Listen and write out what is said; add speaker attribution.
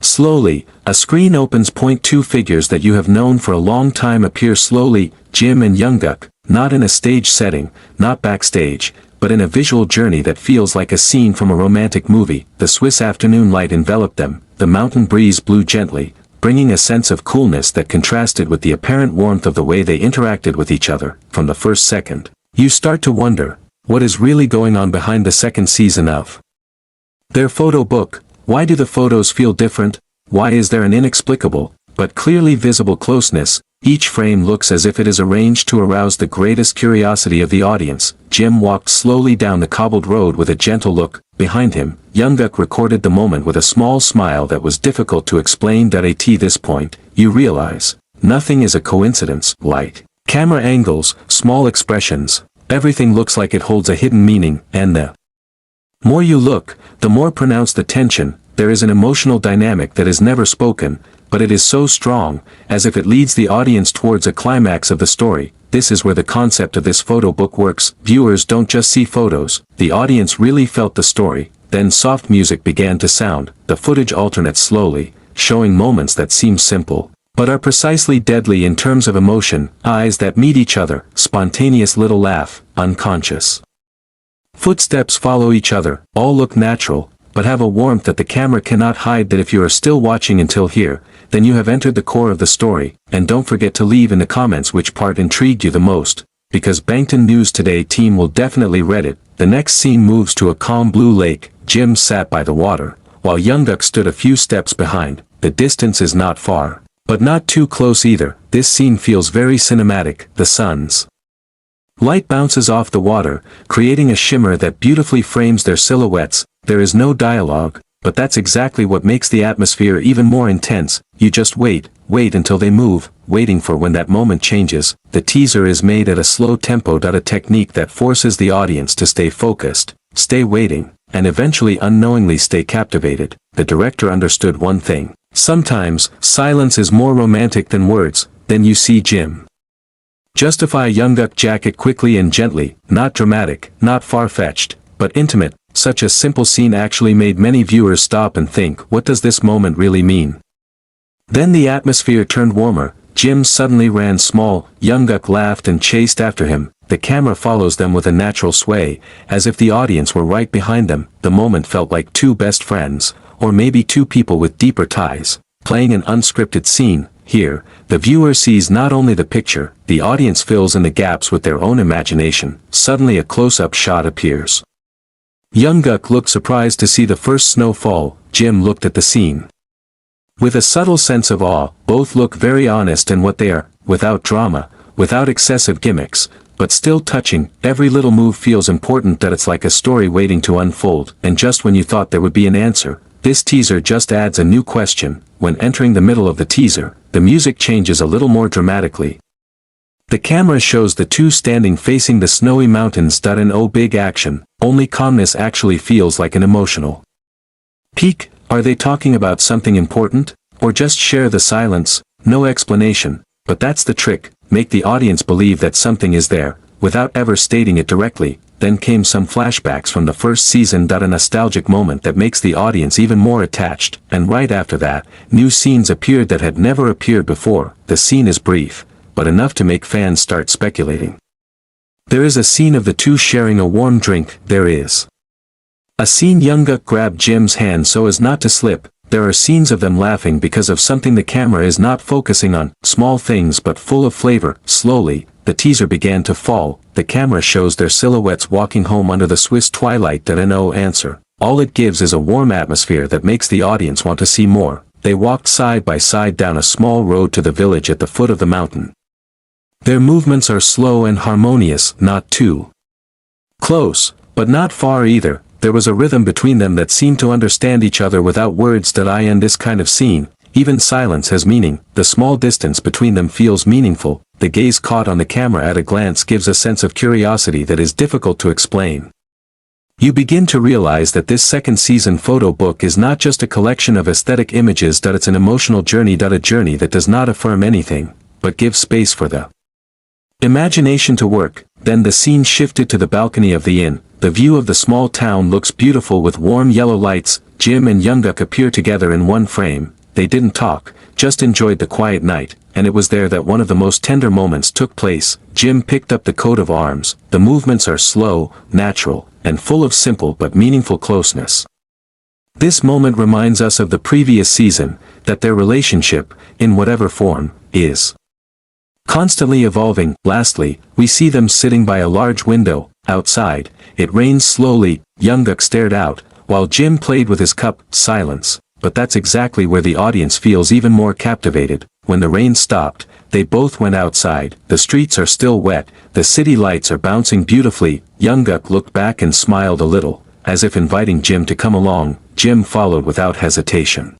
Speaker 1: Slowly, a screen opens. Two figures that you have known for a long time appear slowly, Jim and Yunguk, not in a stage setting, not backstage, but in a visual journey that feels like a scene from a romantic movie. The Swiss afternoon light enveloped them, the mountain breeze blew gently, bringing a sense of coolness that contrasted with the apparent warmth of the way they interacted with each other. From the first second, you start to wonder, what is really going on behind the second season of their photo book? Why do the photos feel different? Why is there an inexplicable, but clearly visible closeness? Each frame looks as if it is arranged to arouse the greatest curiosity of the audience. Jim walked slowly down the cobbled road with a gentle look. Behind him, Jungkook recorded the moment with a small smile that was difficult to explain. At this point, you realize, nothing is a coincidence. Light, camera angles, small expressions, everything looks like it holds a hidden meaning, and the more you look, the more pronounced the tension. There is an emotional dynamic that is never spoken, but it is so strong, as if it leads the audience towards a climax of the story. This is where the concept of this photo book works. Viewers don't just see photos, the audience really felt the story. Then soft music began to sound, the footage alternates slowly, showing moments that seem simple, but are precisely deadly in terms of emotion. Eyes that meet each other, spontaneous little laugh, unconscious footsteps follow each other, all look natural, but have a warmth that the camera cannot hide. That if you are still watching until here, then you have entered the core of the story. And don't forget to leave in the comments which part intrigued you the most, because Bangtan News Today team will definitely read it. The next scene moves to a calm blue lake. Jim sat by the water, while Jungkook stood a few steps behind. The distance is not far, but not too close either. This scene feels very cinematic. The sun's light bounces off the water, creating a shimmer that beautifully frames their silhouettes. There is no dialogue, but that's exactly what makes the atmosphere even more intense. You just wait until they move, waiting for when that moment changes. The teaser is made at a slow tempo. A technique that forces the audience to stay focused, stay waiting, and eventually unknowingly stay captivated. The director understood one thing. Sometimes, silence is more romantic than words. Then you see Jim justify Jungkook jacket quickly and gently, not dramatic, not far-fetched, but intimate. Such a simple scene actually made many viewers stop and think, what does this moment really mean? Then the atmosphere turned warmer. Jim suddenly ran small, Jungkook laughed and chased after him. The camera follows them with a natural sway, as if the audience were right behind them. The moment felt like two best friends, or maybe two people with deeper ties, playing an unscripted scene. Here, the viewer sees not only the picture, the audience fills in the gaps with their own imagination. Suddenly a close-up shot appears. Jungkook looked surprised to see the first snow fall. Jim looked at the scene with a subtle sense of awe. Both look very honest in what they are, without drama, without excessive gimmicks, but still touching. Every little move feels important. That it's like a story waiting to unfold. And just when you thought there would be an answer, this teaser just adds a new question. When entering the middle of the teaser, the music changes a little more dramatically. The camera shows the two standing facing the snowy mountains. No big action, only calmness actually feels like an emotional peak. Are they talking about something important, or just share the silence? No explanation, but that's the trick. Make the audience believe that something is there, without ever stating it directly. Then came some flashbacks from the first season. A nostalgic moment that makes the audience even more attached. And right after that, new scenes appeared that had never appeared before. The scene is brief, but enough to make fans start speculating. There is a scene of the two sharing a warm drink. There is a scene Jungkook grabbed Jim's hand so as not to slip. There are scenes of them laughing because of something the camera is not focusing on. Small things but full of flavor. Slowly, the teaser began to fall. The camera shows their silhouettes walking home under the Swiss twilight. No answer. All it gives is a warm atmosphere that makes the audience want to see more. They walked side by side down a small road to the village at the foot of the mountain. Their movements are slow and harmonious, not too close, but not far either. There was a rhythm between them that seemed to understand each other without words. In this kind of scene, even silence has meaning. The small distance between them feels meaningful. The gaze caught on the camera at a glance gives a sense of curiosity that is difficult to explain. You begin to realize that this second season photo book is not just a collection of aesthetic images. It's an emotional journey. A journey that does not affirm anything, but gives space for the imagination to work. Then the scene shifted to the balcony of the inn. The view of the small town looks beautiful with warm yellow lights. Jim and Yunguk appear together in one frame. They didn't talk, just enjoyed the quiet night, and it was there that one of the most tender moments took place. Jim picked up the coat of arms. The movements are slow, natural, and full of simple but meaningful closeness. This moment reminds us of the previous season, that their relationship, in whatever form, is constantly evolving. Lastly, we see them sitting by a large window. Outside, it rains slowly. Jungkook stared out, while Jim played with his cup. Silence. But that's exactly where the audience feels even more captivated. When the rain stopped, they both went outside. The streets are still wet, the city lights are bouncing beautifully. Jungkook looked back and smiled a little, as if inviting Jim to come along. Jim followed without hesitation.